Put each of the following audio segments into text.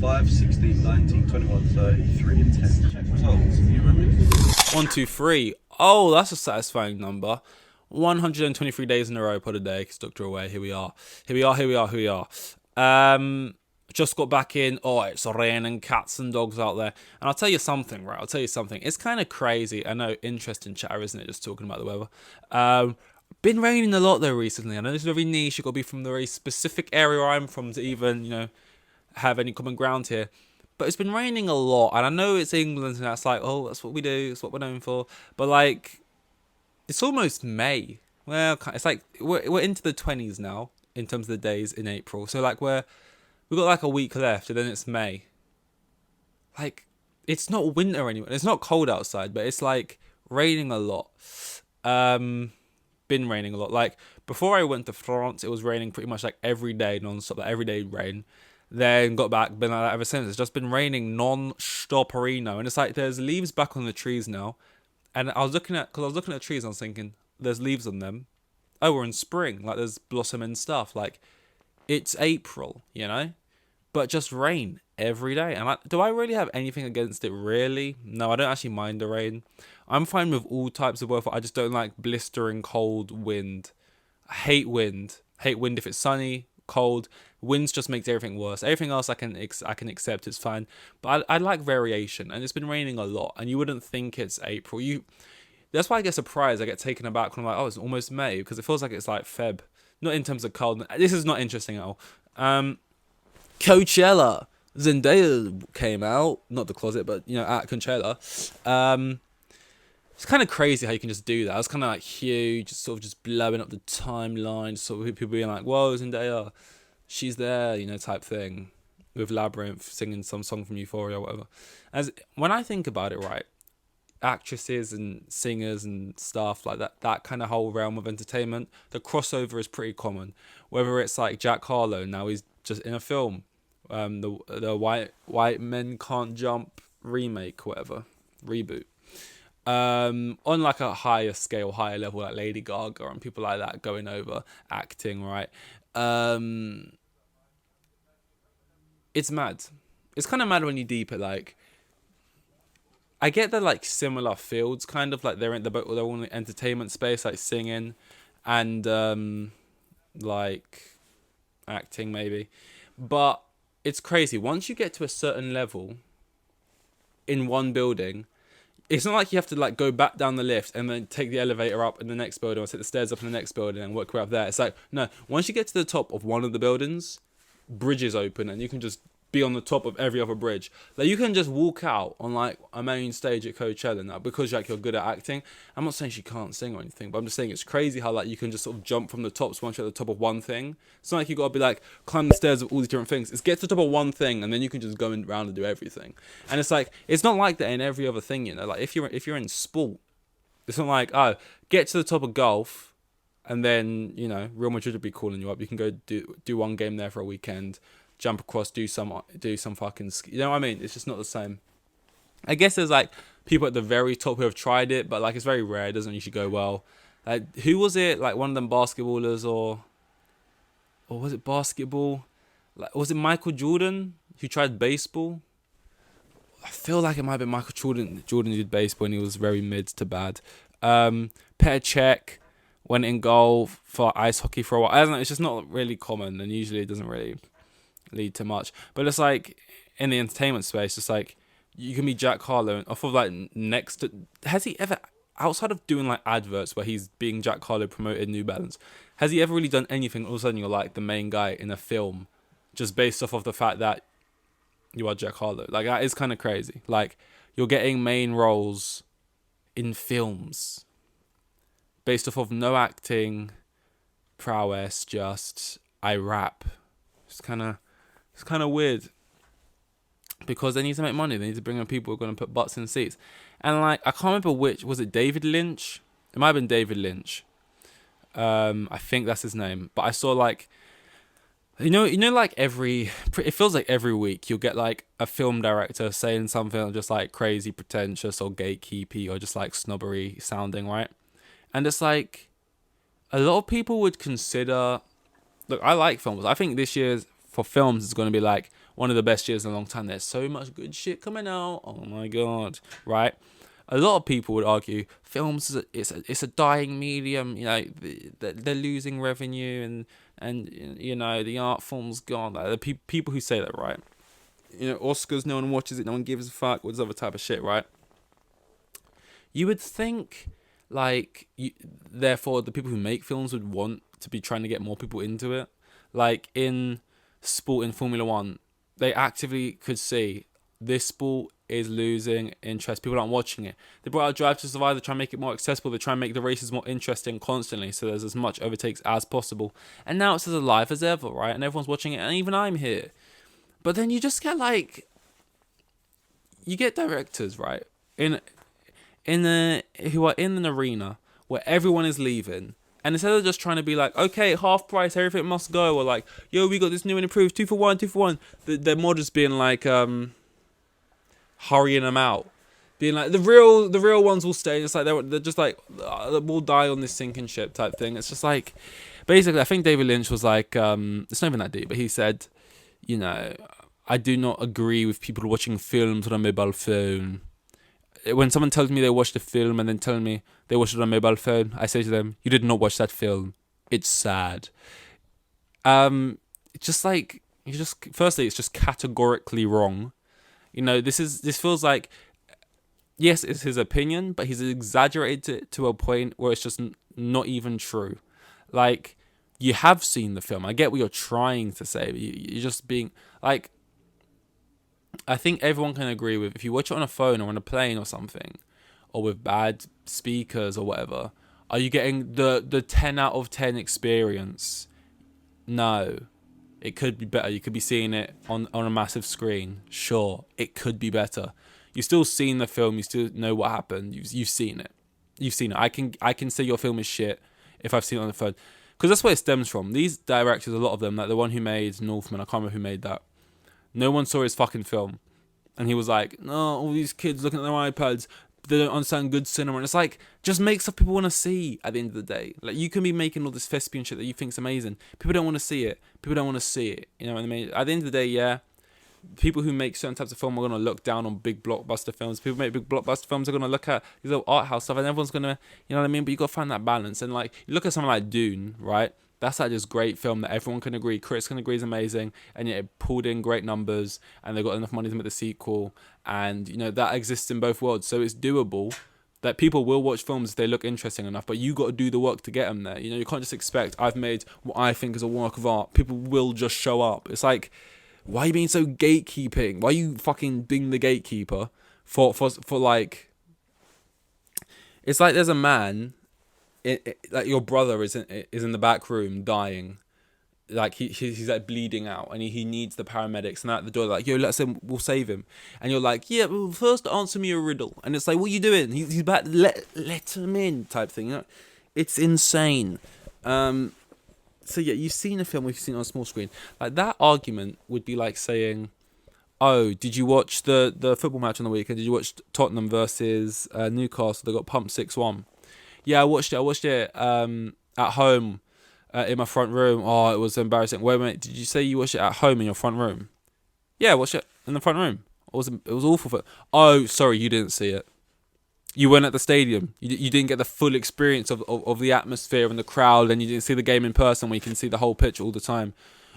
5, 16, 19, 21, 33, and 10. Check results. You remember? 1, 2, 3. Oh, that's a satisfying number. 123 days in a row, put a day, because Doctor away. Here we are. Just got back in. Oh, it's raining cats and dogs out there. And I'll tell you something, right? It's kind of crazy. I know, interesting chatter, isn't it? Just talking about the weather. Been raining a lot though recently. I know this is very niche. You've got to be from the very specific area I'm from to even, have any common ground here. But it's been raining a lot, and I know it's England, and that's like, oh, that's what we do, it's what we're known for. But like, it's almost May. Well, it's like we're into the 20s now in terms of the days in April. So like we've got like a week left, and then it's May. Like, it's not winter anymore. It's not cold outside, but it's like raining a lot. Been raining a lot. Like, before I went to France, it was raining pretty much like every day, non-stop, like every day rain. Then got back, been like that ever since. It's just been raining non-stop-erino. And it's like there's leaves back on the trees now. And I was looking at the trees and I was thinking, there's leaves on them. Oh, we're in spring. Like, there's blossom and stuff. Like, it's April, But just rain every day. And do I really have anything against it, really? No, I don't actually mind the rain. I'm fine with all types of weather. I just don't like blistering cold wind. I hate wind. Hate wind if it's sunny, cold. Winds just makes everything worse. Everything else I can accept, it's fine. But I like variation. And it's been raining a lot. And you wouldn't think it's April. That's why I get surprised. I get taken aback when I'm like, oh, it's almost May. Because it feels like it's like Feb. Not in terms of cold. This is not interesting at all. Coachella. Zendaya came out, not the closet, but at Coachella. It's kind of crazy how you can just do that. It's kind of like huge, just blowing up the timeline, sort of people being like, "Whoa, Zendaya, she's there," type thing, with Labyrinth singing some song from Euphoria or whatever. As when I think about it, right, actresses and singers and stuff like that kind of whole realm of entertainment, the crossover is pretty common. Whether it's like Jack Harlow, now he's just in a film. The white men can't jump remake, whatever, reboot. On like a higher scale, higher level, like Lady Gaga and people like that going over acting, right? It's mad. It's kind of mad when you deep it. Like, I get they're like similar fields, kind of like they're all in the entertainment space, like singing and like acting maybe, but it's crazy. Once you get to a certain level in one building, it's not like you have to like go back down the lift and then take the elevator up in the next building or take the stairs up in the next building and work your way up there. It's like, no, once you get to the top of one of the buildings, bridges open and you can just be on the top of every other bridge. Like, you can just walk out on like a main stage at Coachella now because like you're good at acting. I'm not saying she can't sing or anything, but I'm just saying it's crazy how like you can just sort of jump from the tops once you're at the top of one thing. It's not like you got to be like climb the stairs of all these different things. It's get to the top of one thing and then you can just go around and do everything. And it's like, it's not like that in every other thing, Like, if you're in sport, it's not like, oh, get to the top of golf and then Real Madrid would be calling you up. You can go do one game there for a weekend, jump across, do some fucking ski. You know what I mean? It's just not the same. I guess there's like people at the very top who have tried it, but like it's very rare. It doesn't usually go well. Like, who was it? Like one of them basketballers or was it basketball? Like, was it Michael Jordan who tried baseball? I feel like it might have been Michael Jordan. Jordan did baseball and he was very mid to bad. Petr Cech went in goal for ice hockey for a while. I don't know. It's just not really common, and usually it doesn't really lead to much. But it's like in the entertainment space, it's like you can be Jack Harlow and off of like next to, has he ever, outside of doing like adverts where he's being Jack Harlow promoted New Balance, has he ever really done anything? All of a sudden you're like the main guy in a film just based off of the fact that you are Jack Harlow. Like, that is kind of crazy. Like, you're getting main roles in films based off of no acting prowess, just I rap. It's kind of weird because they need to make money. They need to bring in people who are going to put butts in seats. And like, I can't remember which, was it David Lynch? It might have been David Lynch. I think that's his name. But I saw like, like it feels like every week you'll get like a film director saying something just like crazy pretentious or gatekeepy or just like snobbery sounding, right? And it's like, a lot of people would consider, look, I like films. I think this year's for films is going to be like one of the best years in a long time. There's so much good shit coming out. Oh my god, right? A lot of people would argue films it's a dying medium. You know, they're losing revenue, and you know the art form's gone. Like, the people who say that, right? You know, Oscars, no one watches it, no one gives a fuck. What's other type of shit, right? You would think, like, therefore, the people who make films would want to be trying to get more people into it. Like, in sport, in Formula One, they actively could see this sport is losing interest. People aren't watching it. They brought out Drive to Survive. They try and make it more accessible. They try and make the races more interesting constantly, so there's as much overtakes as possible. And now it's as alive as ever, right? And everyone's watching it, and even I'm here. But then you just get, like, you get directors, right, who are in an arena where everyone is leaving, and instead of just trying to be like, okay, half price, everything must go, or like, yo, we got this new and improved, 2 for 1, 2 for 1. They're more just being like, hurrying them out, being like, the real ones will stay. It's like they're just like, we'll die on this sinking ship type thing. It's just like, basically, I think David Lynch was like, it's not even that deep, but he said, you know, I do not agree with people watching films on a mobile phone. When someone tells me they watched a film and then telling me they watched it on a mobile phone, I say to them, you did not watch that film. It's sad. Just like, firstly, it's just categorically wrong. You know, this feels like, yes, it's his opinion, but he's exaggerated it to a point where it's just not even true. Like, you have seen the film. I get what you're trying to say, but you're just being, like, I think everyone can agree with, if you watch it on a phone or on a plane or something, or with bad speakers or whatever, are you getting the 10 out of 10 experience? No. It could be better. You could be seeing it on a massive screen. Sure, it could be better. You've still seen the film. You still know what happened. You've seen it. You've seen it. I can say your film is shit if I've seen it on the phone. Because that's where it stems from. These directors, a lot of them, like the one who made Northman, I can't remember who made that. No one saw his fucking film. And he was like, no, all these kids looking at their iPads, they don't understand good cinema. And it's like, just make stuff people want to see at the end of the day. Like, you can be making all this thespian shit that you think's amazing. People don't want to see it. People don't want to see it. You know what I mean? At the end of the day, yeah, people who make certain types of film are going to look down on big blockbuster films. People who make big blockbuster films are going to look at these little art house stuff, and everyone's going to, you know what I mean? But you got to find that balance. And like, you look at something like Dune, right? That's like this great film that everyone can agree, critics can agree is amazing, and yet it pulled in great numbers, and they got enough money to make the sequel, and you know that exists in both worlds, so it's doable. That people will watch films if they look interesting enough, but you got to do the work to get them there. You know, you can't just expect, I've made what I think is a work of art. People will just show up. It's like, why are you being so gatekeeping? Why are you fucking being the gatekeeper for like? It's like there's a man. Like your brother is in the back room dying, like he's like bleeding out, and he needs the paramedics, and at the door like, yo, we'll save him, and you're like, yeah, well, first answer me a riddle, and it's like, what are you doing? He's about let him in type thing, you know? It's insane. So yeah, you've seen a film, we've seen it on a small screen. Like that argument would be like saying, oh, did you watch the football match on the weekend? Did you watch Tottenham versus Newcastle? They got pumped 6-1. Yeah, I watched it at home in my front room. Oh, it was embarrassing. Wait a minute, did you say you watched it at home in your front room? Yeah, I watched it in the front room. It was awful. Oh, sorry, you didn't see it. You weren't at the stadium. You didn't get the full experience of the atmosphere and the crowd, and you didn't see the game in person where you can see the whole pitch all the time.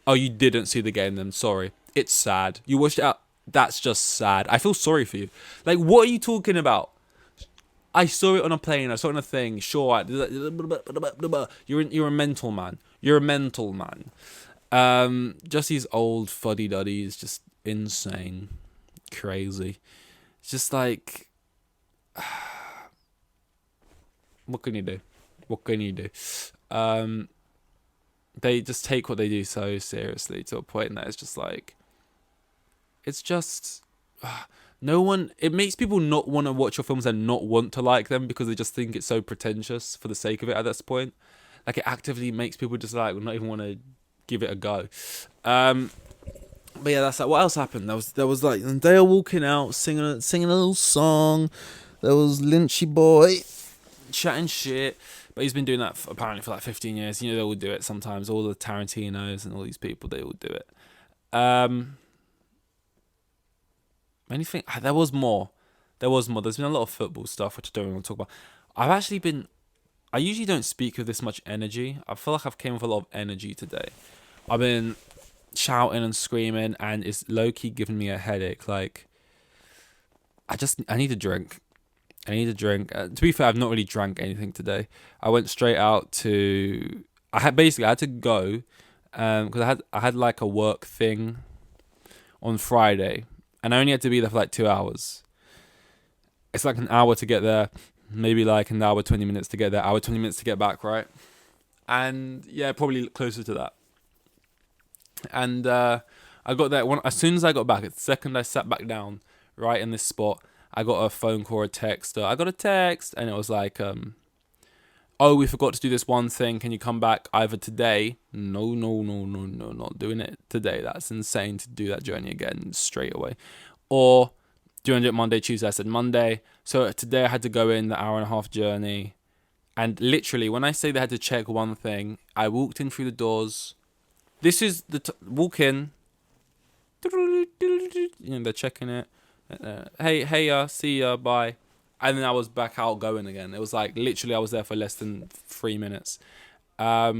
Oh, you didn't see the game then, sorry. It's sad. You watched it out. That's just sad. I feel sorry for you. Like, what are you talking about? I saw it on a plane. I saw it on a thing. Sure, you're a mental man. You're a mental man. Just these old fuddy-duddies, just insane, crazy. It's just like, what can you do? What can you do? They just take what they do so seriously to a point that it's just like, it's just. No one. It makes people not want to watch your films and not want to like them because they just think it's so pretentious for the sake of it at this point. Like, it actively makes people just like not even want to give it a go. But yeah, that's like, what else happened? There was like Zendaya walking out singing a little song. There was Lynchy boy chatting shit. But he's been doing that apparently for like 15 years. You know, they all do it sometimes. All the Tarantinos and all these people, they all do it. Anything? There was more. There's been a lot of football stuff which I don't want to talk about. I usually don't speak with this much energy. I feel like I've came with a lot of energy today. I've been shouting and screaming, and it's low-key giving me a headache. Like, I need a drink. To be fair, I've not really drank anything today. I went straight out to... I had to go, because I had like a work thing on Friday, and I only had to be there for like 2 hours. It's like an hour to get there, maybe like an hour, 20 minutes to get there, hour, 20 minutes to get back, right? And yeah, probably closer to that. And I got there, as soon as I got back, the second I sat back down, right in this spot, I got a phone call or a text. I got a text, and it was like, oh, we forgot to do this one thing. Can you come back either today? No, not doing it today. That's insane to do that journey again straight away. Or do you want to do it Monday, Tuesday? I said Monday. So today I had to go in the 1.5-hour journey. And literally, when I say they had to check one thing, I walked in through the doors. This is walk in. They're checking it. Hey, see ya, bye. And then I was back out going again. It was like, literally, I was there for less than 3 minutes. I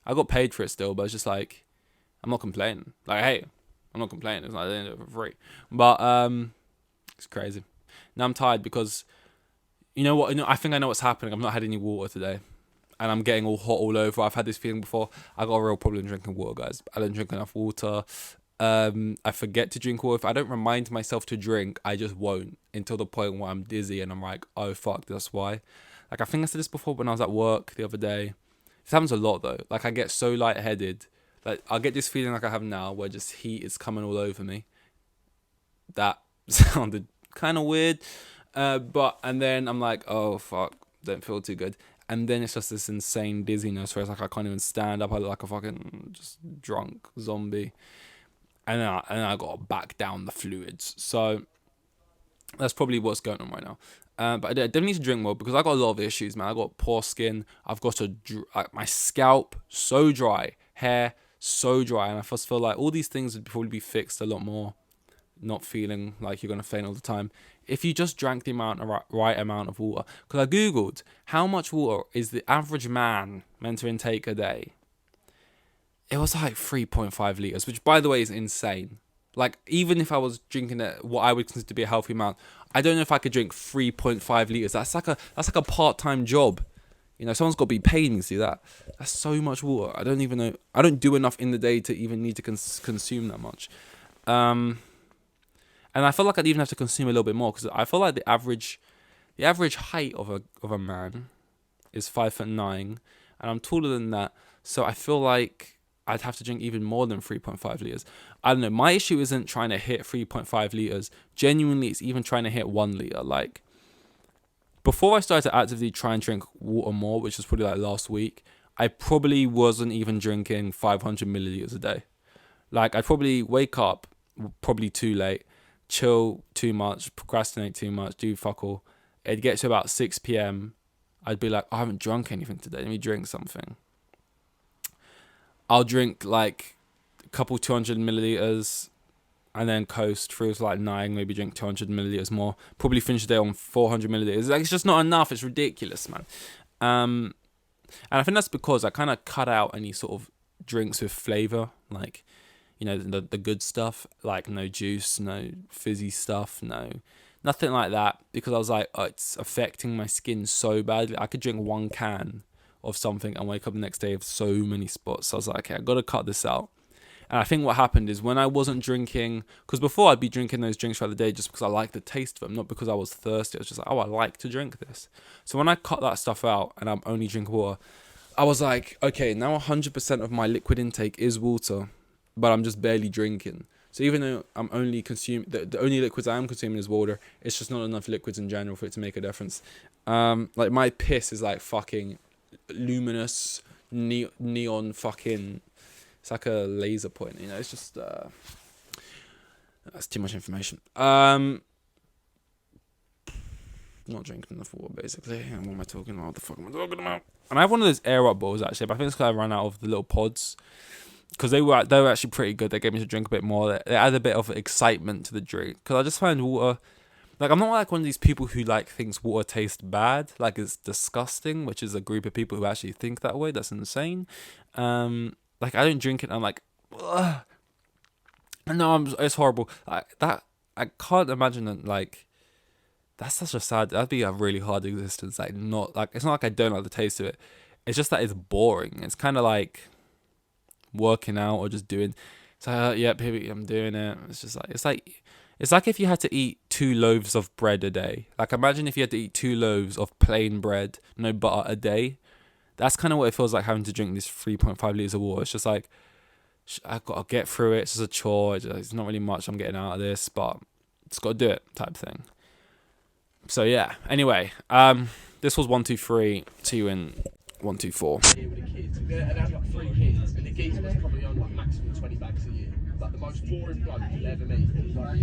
got paid for it still, but it's just like, I'm not complaining. Like, hey, I'm not complaining. It's like, I didn't do it for free. But it's crazy. Now I'm tired because, you know what? I think I know what's happening. I've not had any water today. And I'm getting all hot all over. I've had this feeling before. I got a real problem drinking water, guys. I don't drink enough water. I forget to drink water. If I don't remind myself to drink, I just won't until the point where I'm dizzy and I'm like, oh fuck, that's why. Like, I think I said this before when I was at work the other day. This happens a lot though. Like, I get so lightheaded. Like, I get this feeling like I have now where just heat is coming all over me. That sounded kind of weird. And then I'm like, oh fuck, don't feel too good. And then it's just this insane dizziness where it's like I can't even stand up. I look like a fucking just drunk zombie. And then I got to back down the fluids. So that's probably what's going on right now. But I definitely need to drink more because I got a lot of issues, man. I got poor skin. I've got my scalp so dry, hair so dry, and I just feel like all these things would probably be fixed a lot more. Not feeling like you're gonna faint all the time if you just drank the right amount of water. Because I googled how much water is the average man meant to intake a day. It was like 3.5 liters, which by the way is insane. Like, even if I was drinking what I would consider to be a healthy amount, I don't know if I could drink 3.5 liters. That's like a part-time job. You know, someone's got to be paying me to do that. That's so much water. I don't even know. I don't do enough in the day to even need to consume that much. And I feel like I'd even have to consume a little bit more because I feel like the average height of a man is 5'9", and I'm taller than that. So I feel like I'd have to drink even more than 3.5 liters. I don't know. My issue isn't trying to hit 3.5 liters. Genuinely, it's even trying to hit 1 liter. Like, before I started to actively try and drink water more, which was probably like last week, I probably wasn't even drinking 500 milliliters a day. Like, I'd probably wake up probably too late, chill too much, procrastinate too much, do fuck all. It'd get to about 6 p.m. I'd be like, I haven't drunk anything today. Let me drink something. I'll drink like a couple 200 milliliters and then coast through to like 9, maybe drink 200 milliliters more. Probably finish the day on 400 milliliters. Like, it's just not enough. It's ridiculous, man. And I think that's because I kind of cut out any sort of drinks with flavor, like, you know, the good stuff, like no juice, no fizzy stuff, nothing like that, because I was like, oh, it's affecting my skin so badly. I could drink 1 can of something and wake up the next day with so many spots. So I was like, okay, I got to cut this out. And I think what happened is when I wasn't drinking, because before I'd be drinking those drinks throughout the day just because I liked the taste of them, not because I was thirsty. I was just like, oh, I like to drink this. So when I cut that stuff out and I'm only drinking water, I was like, okay, now 100% of my liquid intake is water, but I'm just barely drinking. So even though I'm only consuming, the only liquids I am consuming is water, it's just not enough liquids in general for it to make a difference. Like, my piss is like fucking luminous neon fucking, it's like a laser point, you know. It's just that's too much information. Not drinking enough water, basically. And what am I talking about? What the fuck am I talking about? And I have one of those air up balls actually, but I think it's because I ran out of the little pods. because they were actually pretty good. They gave me to drink a bit more. They added a bit of excitement to the drink, because I just find water, like, I'm not like one of these people who like thinks water tastes bad, like it's disgusting, which is a group of people who actually think that way. That's insane. Like, I don't drink it and I'm like, ugh. No, it's horrible. I can't imagine that, like, that's such a sad, that'd be a really hard existence. Like, not like, it's not like I don't like the taste of it. It's just that it's boring. It's kind of like working out or just doing. So yep, here I'm doing it. It's just like it's like if you had to eat 2 loaves of bread a day. Like, imagine if you had to eat 2 loaves of plain bread, no butter, a day. That's kind of what it feels like having to drink this 3.5 liters of water. It's just like, I've got to get through it. It's just a chore. It's not really much I'm getting out of this, but just got to do it, type thing. So yeah. Anyway, this was 1, 2, 3, 2 and 1, 2, 4. Here with the kids, and I have like 3 kids, and the geezer was probably on like maximum 20 bags a year. Like the most boring bloke you'll ever meet. Like,